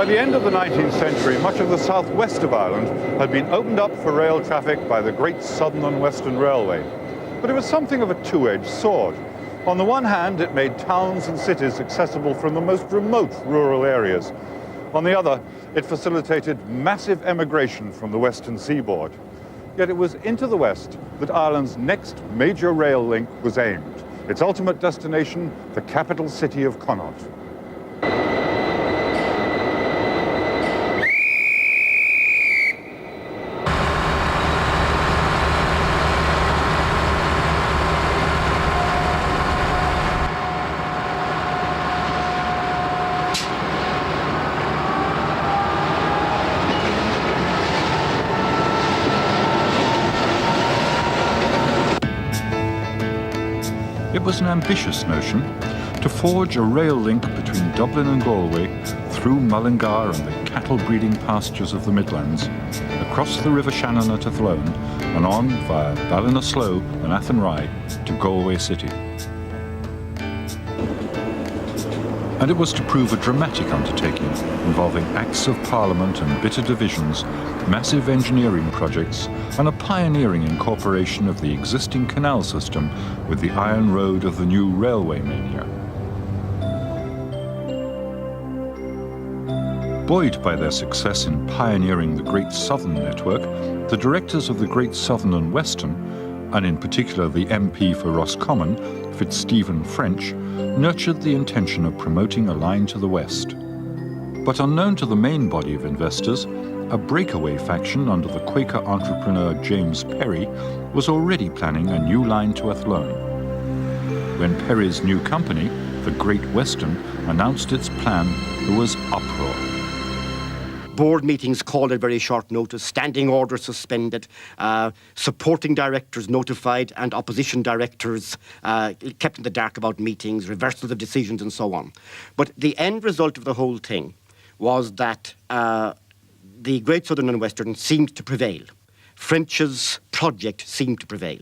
By the end of the 19th century, much of the southwest of Ireland had been opened up for rail traffic by the Great Southern and Western Railway. But it was something of a two-edged sword. On the one hand, it made towns and cities accessible from the most remote rural areas. On the other, it facilitated massive emigration from the western seaboard. Yet it was into the west that Ireland's next major rail link was aimed, its ultimate destination, the capital city of Connaught. It was an ambitious notion to forge a rail link between Dublin and Galway through Mullingar and the cattle-breeding pastures of the Midlands, across the River Shannon at Athlone, and on via Ballinasloe and Athenry to Galway city. And it was to prove a dramatic undertaking involving Acts of Parliament and bitter divisions, massive engineering projects, and a pioneering incorporation of the existing canal system with the iron road of the new railway mania. Buoyed by their success in pioneering the Great Southern network, the directors of the Great Southern and Western, and in particular the MP for Roscommon, Fitzstephen French, nurtured the intention of promoting a line to the west. But unknown to the main body of investors, a breakaway faction under the Quaker entrepreneur James Perry was already planning a new line to Athlone. When Perry's new company, the Great Western, announced its plan, there was uproar. Board meetings called at very short notice, standing orders suspended, supporting directors notified, and opposition directors kept in the dark about meetings, reversals of decisions, and so on. But the end result of the whole thing was that the Great Southern and Western seemed to prevail. French's project seemed to prevail.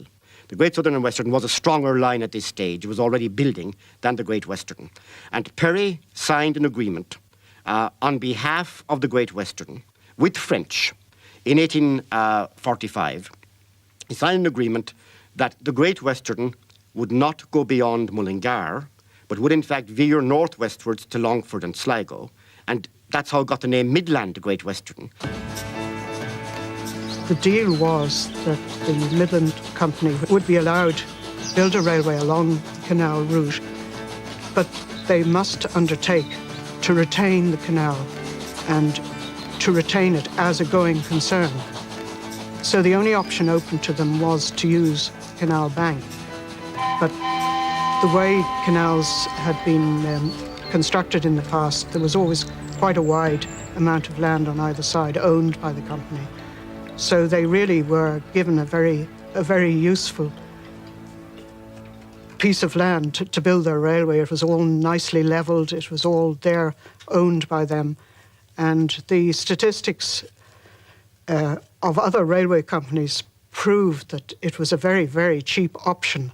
The Great Southern and Western was a stronger line at this stage. It was already building than the Great Western. And Perry signed an agreement on behalf of the Great Western with French in 1845. He signed an agreement that the Great Western would not go beyond Mullingar, but would in fact veer northwestwards to Longford and Sligo. And that's how it got the name Midland Great Western. The deal was that the Midland Company would be allowed to build a railway along the canal route, but they must undertake to retain the canal and to retain it as a going concern. So the only option open to them was to use Canal Bank. But the way canals had been constructed in the past, there was always quite a wide amount of land on either side owned by the company. So they really were given a very useful piece of land to build their railway. It was all nicely levelled. It was all there, owned by them. And the statistics of other railway companies proved that it was a very, very cheap option.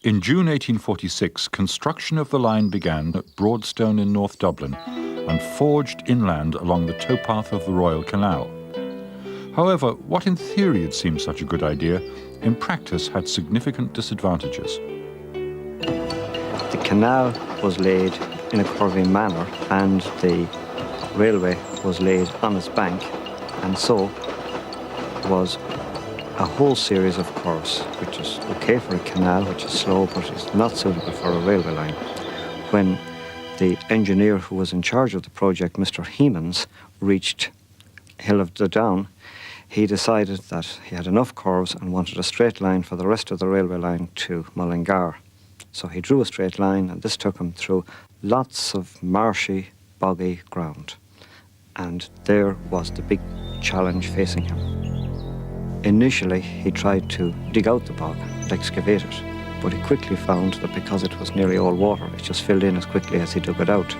In June 1846, construction of the line began at Broadstone in North Dublin and forged inland along the towpath of the Royal Canal. However, what in theory had seemed such a good idea, in practice had significant disadvantages. The canal was laid in a curving manner and the railway was laid on its bank, and so was a whole series of curves, which is okay for a canal, which is slow, but is not suitable for a railway line. When the engineer who was in charge of the project, Mr. Hemans, reached Hill of the Down, he decided that he had enough curves and wanted a straight line for the rest of the railway line to Mullingar. So he drew a straight line, and this took him through lots of marshy, boggy ground. And there was the big challenge facing him. Initially, he tried to dig out the bog and excavate it, but he quickly found that because it was nearly all water, it just filled in as quickly as he dug it out.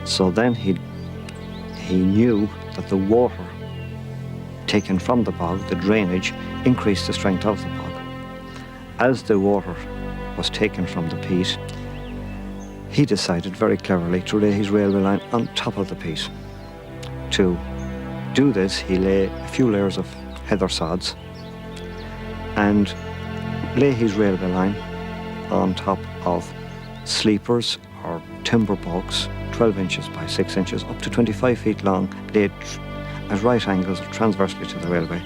So then he knew that the water taken from the bog, the drainage, increased the strength of the bog. As the water was taken from the peat, he decided very cleverly to lay his railway line on top of the peat. To do this, he lay a few layers of heather sods and lay his railway line on top of sleepers or timber baulks, 12 inches by 6 inches, up to 25 feet long, laid at right angles or transversely to the railway,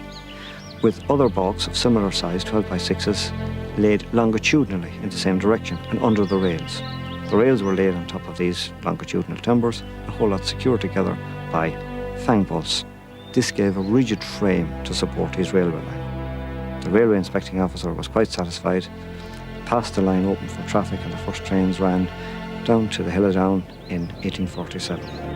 with other baulks of similar size, 12 by 6s, laid longitudinally in the same direction and under the rails. The rails were laid on top of these longitudinal timbers, a whole lot secured together by fang bolts. This gave a rigid frame to support his railway line. The railway inspecting officer was quite satisfied, passed the line open for traffic, and the first trains ran down to the Hill of Down in 1847.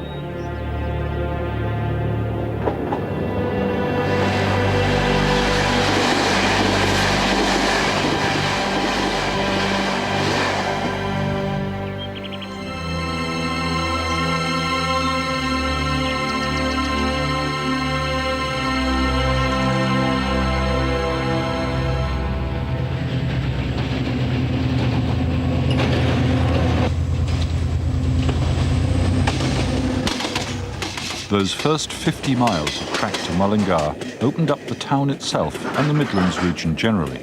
Those first 50 miles of track to Mullingar opened up the town itself and the Midlands region generally.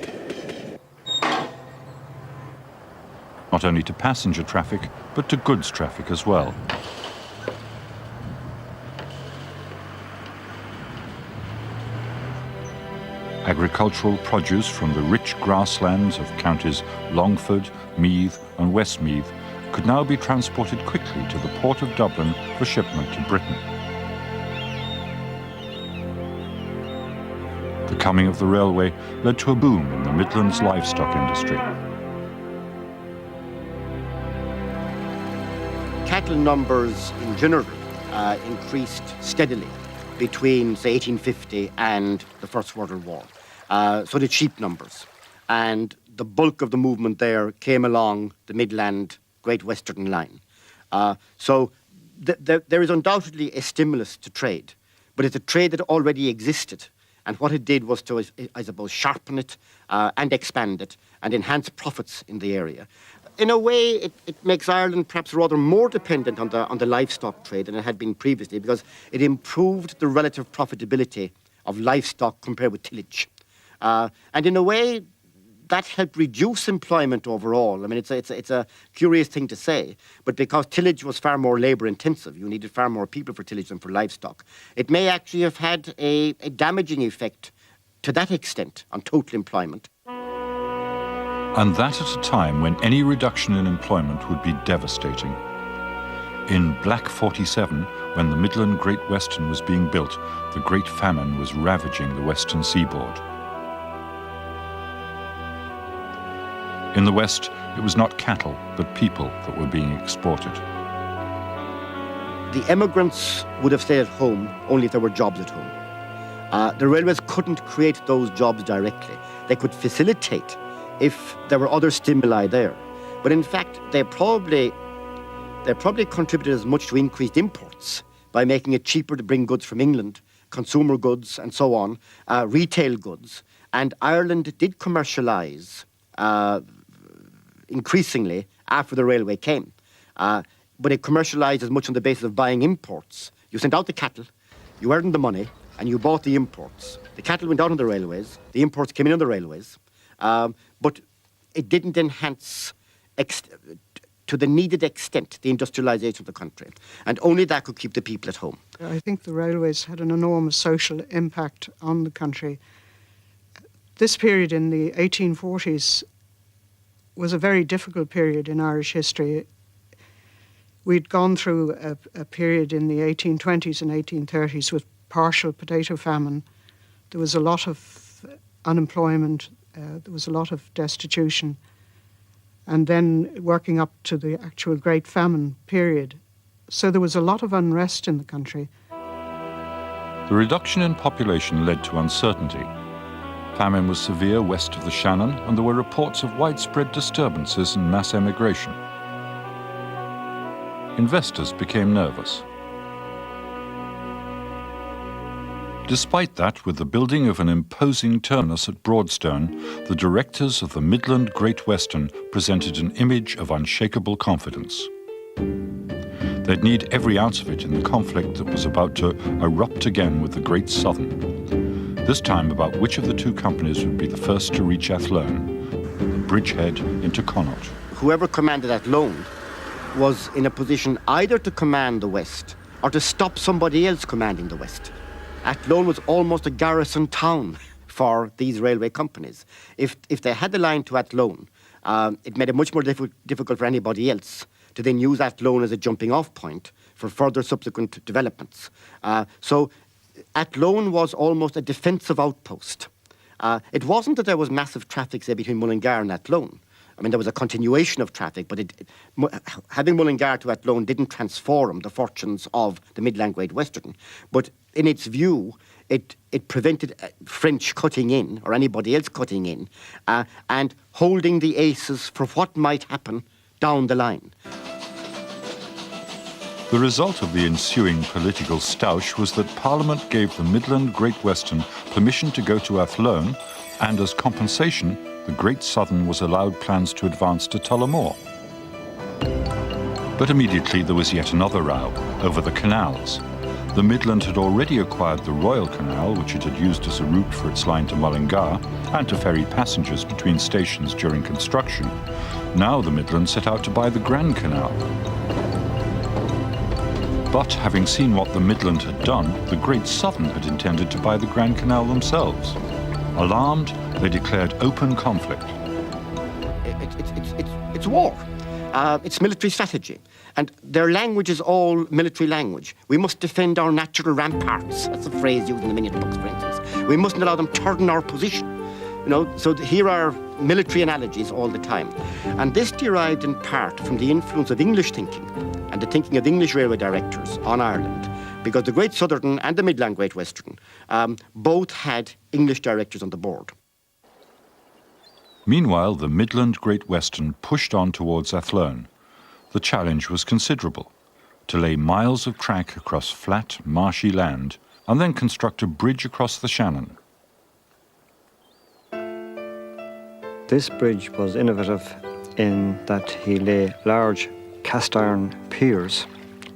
Not only to passenger traffic, but to goods traffic as well. Agricultural produce from the rich grasslands of counties Longford, Meath and Westmeath could now be transported quickly to the port of Dublin for shipment to Britain. The coming of the railway led to a boom in the Midlands livestock industry. Cattle numbers in general increased steadily between, say, 1850 and the First World War. So did sheep numbers. And the bulk of the movement there came along the Midland Great Western Line. So there is undoubtedly a stimulus to trade, but it's a trade that already existed. And what it did was to, I suppose, sharpen it and expand it and enhance profits in the area. In a way, it makes Ireland perhaps rather more dependent on the livestock trade than it had been previously, because it improved the relative profitability of livestock compared with tillage. And in a way, that helped reduce employment overall. I mean, it's a curious thing to say, but because tillage was far more labour intensive, you needed far more people for tillage than for livestock, it may actually have had a damaging effect to that extent on total employment. And that at a time when any reduction in employment would be devastating. In Black 47, when the Midland Great Western was being built, the Great Famine was ravaging the western seaboard. In the West, it was not cattle, but people that were being exported. The emigrants would have stayed at home only if there were jobs at home. The railways couldn't create those jobs directly. They could facilitate if there were other stimuli there. But in fact, they probably contributed as much to increased imports by making it cheaper to bring goods from England, consumer goods and so on, retail goods. And Ireland did commercialise increasingly after the railway came. But it commercialised as much on the basis of buying imports. You sent out the cattle, you earned the money, and you bought the imports. The cattle went out on the railways, the imports came in on the railways, but it didn't enhance to the needed extent the industrialisation of the country. And only that could keep the people at home. I think the railways had an enormous social impact on the country. This period in the 1840s was a very difficult period in Irish history. We'd gone through a period in the 1820s and 1830s with partial potato famine. There was a lot of unemployment, there was a lot of destitution, and then working up to the actual Great Famine period. So there was a lot of unrest in the country. The reduction in population led to uncertainty. Famine was severe west of the Shannon, and there were reports of widespread disturbances and mass emigration. Investors became nervous. Despite that, with the building of an imposing terminus at Broadstone, the directors of the Midland Great Western presented an image of unshakable confidence. They'd need every ounce of it in the conflict that was about to erupt again with the Great Southern. This time about which of the two companies would be the first to reach Athlone, the bridgehead into Connaught. Whoever commanded Athlone was in a position either to command the West or to stop somebody else commanding the West. Athlone was almost a garrison town for these railway companies. If they had the line to Athlone, it made it much more difficult for anybody else to then use Athlone as a jumping-off point for further subsequent developments. So Athlone was almost a defensive outpost. It wasn't that there was massive traffic, say, between Mullingar and Athlone. I mean, there was a continuation of traffic, but having Mullingar to Athlone didn't transform the fortunes of the Midland Great Western. But in its view, it prevented French cutting in, or anybody else cutting in, and holding the aces for what might happen down the line. The result of the ensuing political stoush was that Parliament gave the Midland Great Western permission to go to Athlone, and as compensation, the Great Southern was allowed plans to advance to Tullamore. But immediately there was yet another row over the canals. The Midland had already acquired the Royal Canal, which it had used as a route for its line to Mullingar and to ferry passengers between stations during construction. Now the Midland set out to buy the Grand Canal. But having seen what the Midland had done, the Great Southern had intended to buy the Grand Canal themselves. Alarmed, they declared open conflict. It's war. It's military strategy. And their language is all military language. We must defend our natural ramparts. That's a phrase used in the minute books, for instance. We mustn't allow them turn our position. You know, so here are military analogies all the time. And this derived in part from the influence of English thinking and the thinking of English railway directors on Ireland, because the Great Southern and the Midland Great Western both had English directors on the board. Meanwhile, the Midland Great Western pushed on towards Athlone. The challenge was considerable: to lay miles of track across flat, marshy land and then construct a bridge across the Shannon. This bridge was innovative in that he lay large cast iron piers,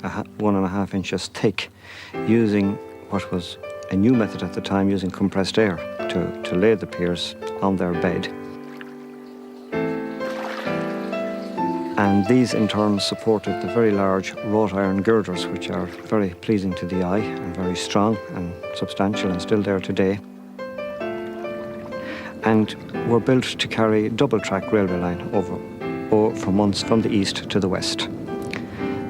1.5 inches thick, using what was a new method at the time, using compressed air to lay the piers on their bed. And these in turn supported the very large wrought iron girders, which are very pleasing to the eye and very strong and substantial and still there today, and were built to carry double-track railway line from the east to the west.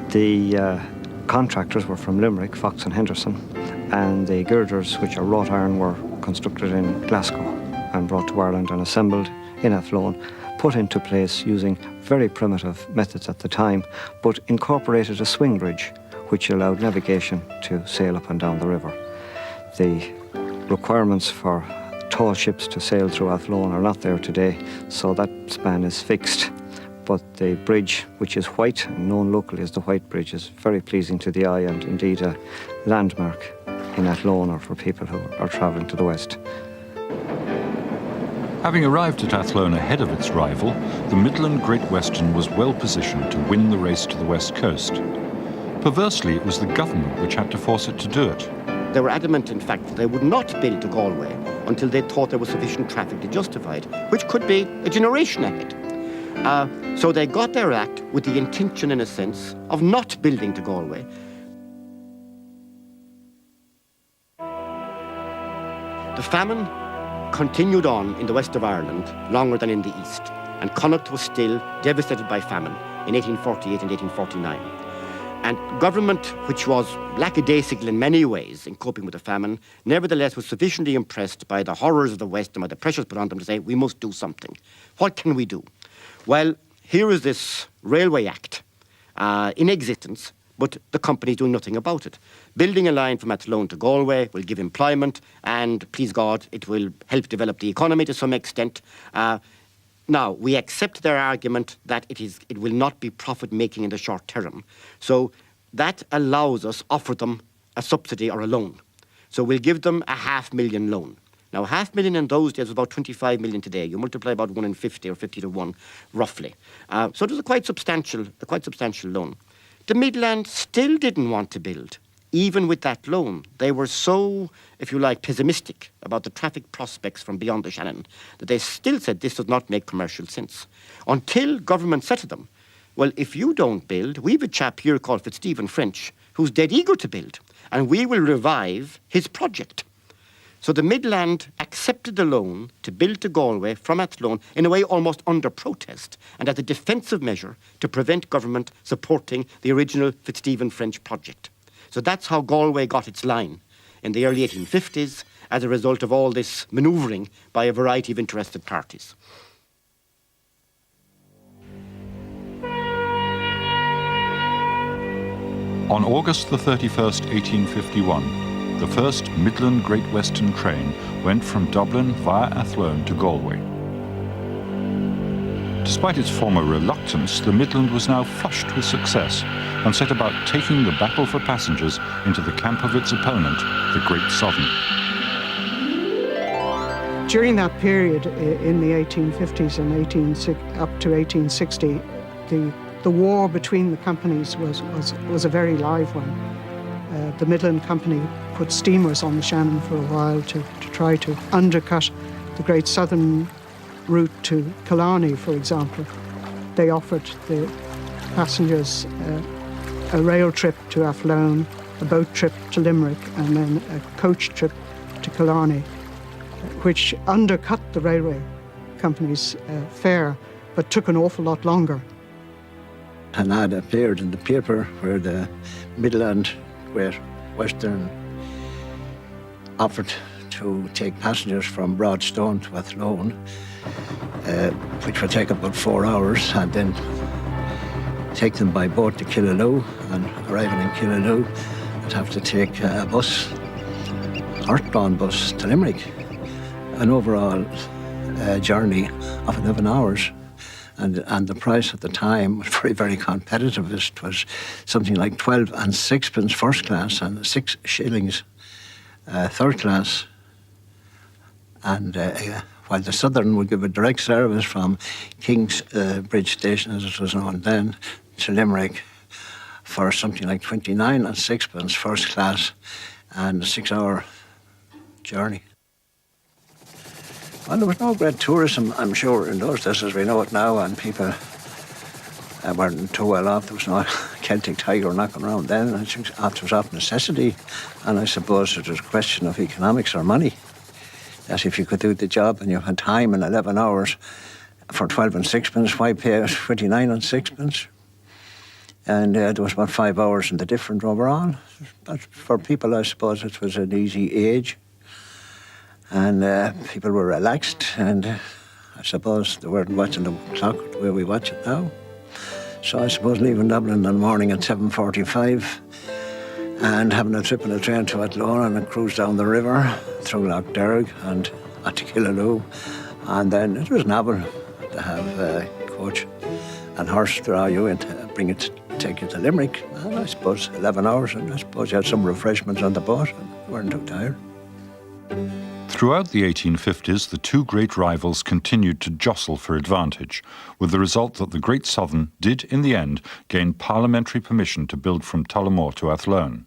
The contractors were from Limerick, Fox and Henderson, and the girders, which are wrought iron, were constructed in Glasgow and brought to Ireland and assembled in Athlone, put into place using very primitive methods at the time, but incorporated a swing bridge which allowed navigation to sail up and down the river. The requirements for tall ships to sail through Athlone are not there today, so that span is fixed. But the bridge, which is white and known locally as the White Bridge, is very pleasing to the eye and indeed a landmark in Athlone or for people who are travelling to the west. Having arrived at Athlone ahead of its rival, the Midland Great Western was well positioned to win the race to the west coast. Perversely, it was the government which had to force it to do it. They were adamant, in fact, that they would not build to Galway until they thought there was sufficient traffic to justify it, which could be a generation ahead. So they got their act with the intention, in a sense, of not building to Galway. The famine continued on in the west of Ireland longer than in the east, and Connaught was still devastated by famine in 1848 and 1849. And government, which was lackadaisical in many ways in coping with the famine, nevertheless was sufficiently impressed by the horrors of the West and by the pressures put on them to say, we must do something. What can we do? Well, here is this Railway Act in existence, but the company is doing nothing about it. Building a line from Athlone to Galway will give employment, and please God, it will help develop the economy to some extent. Now, we accept their argument that it will not be profit-making in the short term. So that allows us, offer them a subsidy or a loan. So we'll give them a $500,000 loan. Now, $500,000 in those days was about 25 million today. You multiply about 1 in 50 or 50 to 1, roughly. So it was a quite substantial loan. The Midland still didn't want to build, even with that loan. They were so, if you like, pessimistic about the traffic prospects from beyond the Shannon that they still said this does not make commercial sense. Until government said to them, well, if you don't build, we have a chap here called Stephen French who's dead eager to build, and we will revive his project. So the Midland accepted the loan to build to Galway from Athlone in a way almost under protest and as a defensive measure to prevent government supporting the original Fitzstephen French project. So that's how Galway got its line in the early 1850s as a result of all this manoeuvring by a variety of interested parties. On August the 31st, 1851, the first Midland Great Western train went from Dublin via Athlone to Galway. Despite its former reluctance, the Midland was now flushed with success and set about taking the battle for passengers into the camp of its opponent, the Great Southern. During that period in the 1850s and up to 1860, the war between the companies was a very live one. The Midland Company put steamers on the Shannon for a while to try to undercut the Great Southern route to Killarney, for example. They offered the passengers a rail trip to Athlone, a boat trip to Limerick, and then a coach trip to Killarney, which undercut the railway company's fare, but took an awful lot longer. An ad appeared in the paper where the Midland Great Western offered to take passengers from Broadstone to Athlone, which would take about 4 hours, and then take them by boat to Killaloe, and arriving in Killaloe, they'd have to take a bus, earthbound bus to Limerick, an overall journey of 11 hours. And the price at the time was very, very competitive. It was something like 12 and 6pence first class and 6 shillings third class. And while the Southern would give a direct service from King's Bridge Station, as it was known then, to Limerick for something like 29 and 6pence first class and a 6-hour journey. Well, there was no great tourism, I'm sure, in those days as we know it now, and people weren't too well off. There was no Celtic tiger knocking around then. I think it was of necessity, and I suppose it was a question of economics or money. That if you could do the job and you had time in 11 hours for 12 and 6pence, why pay 29 and 6pence? And there was about 5 hours in the difference overall. But for people, I suppose it was an easy age. And people were relaxed, and I suppose they weren't watching the clock the way we watch it now. So I suppose leaving Dublin in the morning at 7:45 and having a trip on a train to Athlone and a cruise down the river through Lough Derg and to Killaloe. And then it was novel to have a coach and horse to draw you in to take you to Limerick. And I suppose 11 hours, and I suppose you had some refreshments on the boat and you weren't too tired. Throughout the 1850s, the two great rivals continued to jostle for advantage, with the result that the Great Southern did, in the end, gain parliamentary permission to build from Tullamore to Athlone.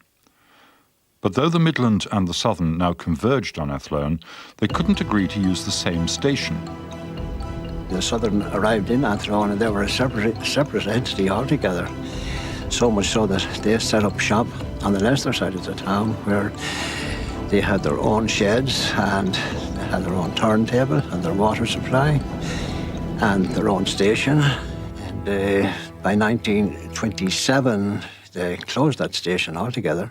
But though the Midland and the Southern now converged on Athlone, they couldn't agree to use the same station. The Southern arrived in Athlone and they were a separate entity altogether. So much so that they set up shop on the Leicester side of the town, where they had their own sheds and they had their own turntable and their water supply and their own station. And by 1927, they closed that station altogether.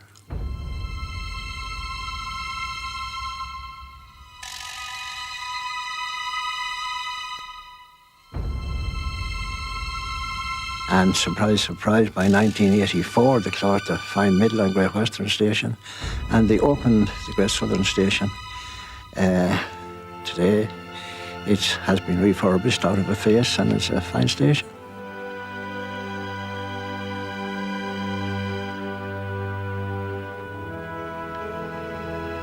And surprise, surprise, by 1984, they closed the fine Midland Great Western Station and they opened the Great Southern Station. Today, it has been refurbished out of a face and it's a fine station.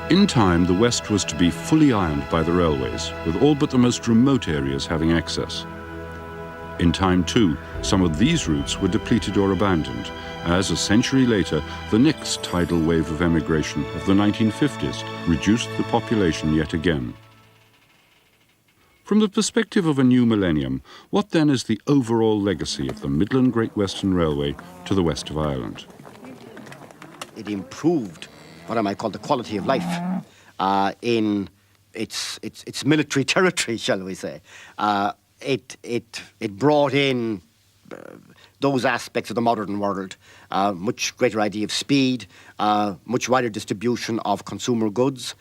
In time, the West was to be fully ironed by the railways, with all but the most remote areas having access. In time, too, some of these routes were depleted or abandoned, as a century later, the next tidal wave of emigration of the 1950s reduced the population yet again. From the perspective of a new millennium, what then is the overall legacy of the Midland Great Western Railway to the west of Ireland? It improved what I might call the quality of life in its military territory, shall we say. It brought in those aspects of the modern world, much greater idea of speed, much wider distribution of consumer goods,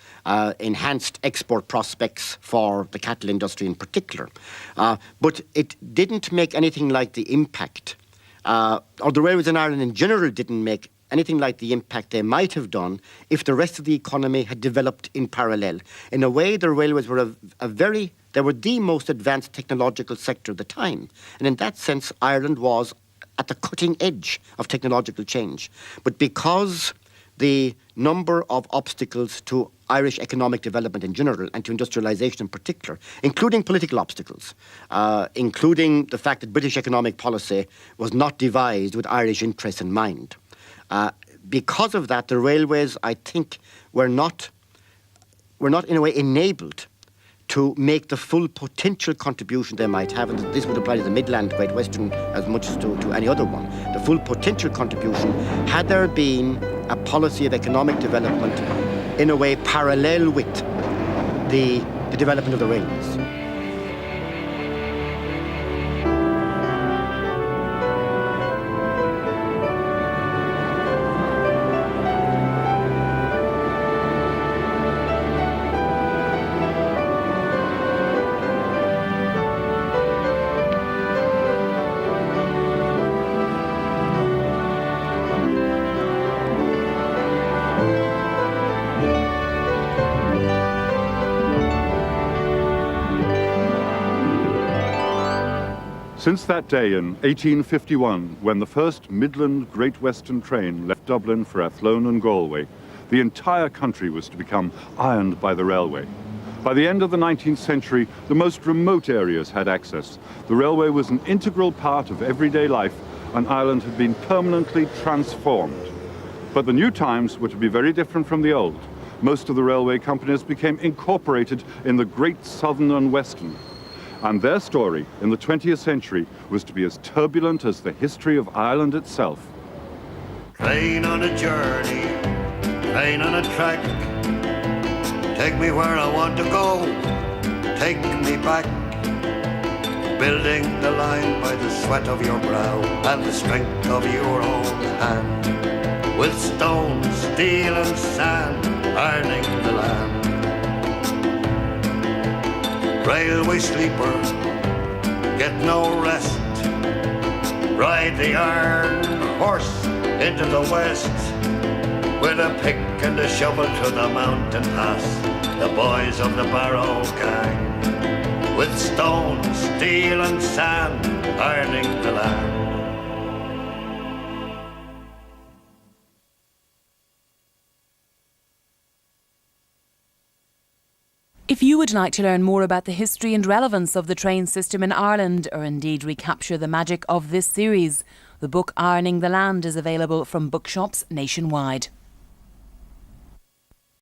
enhanced export prospects for the cattle industry in particular. But it didn't make anything like the impact, or the railways in Ireland in general didn't make anything like the impact they might have done if the rest of the economy had developed in parallel. In a way, the railways were they were the most advanced technological sector at the time. And in that sense, Ireland was at the cutting edge of technological change. But because the number of obstacles to Irish economic development in general and to industrialisation in particular, including political obstacles, including the fact that British economic policy was not devised with Irish interests in mind. Because of that, the railways, I think, were not in a way enabled to make the full potential contribution they might have, and this would apply to the Midland Great Western as much as to any other one, the full potential contribution, had there been a policy of economic development in a way parallel with the development of the railways. Since that day in 1851, when the first Midland Great Western train left Dublin for Athlone and Galway, the entire country was to become ironed by the railway. By the end of the 19th century, the most remote areas had access. The railway was an integral part of everyday life, and Ireland had been permanently transformed. But the new times were to be very different from the old. Most of the railway companies became incorporated in the Great Southern and Western. And their story in the 20th century was to be as turbulent as the history of Ireland itself. Train on a journey, train on a track. Take me where I want to go, take me back. Building the line by the sweat of your brow and the strength of your own hand. With stone, steel and sand, ironing the land. Railway sleeper, get no rest. Ride the iron horse into the west. With a pick and a shovel to the mountain pass. The boys of the Barrow gang. With stone, steel and sand, ironing the land. If you would like to learn more about the history and relevance of the train system in Ireland, or indeed recapture the magic of this series, the book Ironing the Land is available from bookshops nationwide.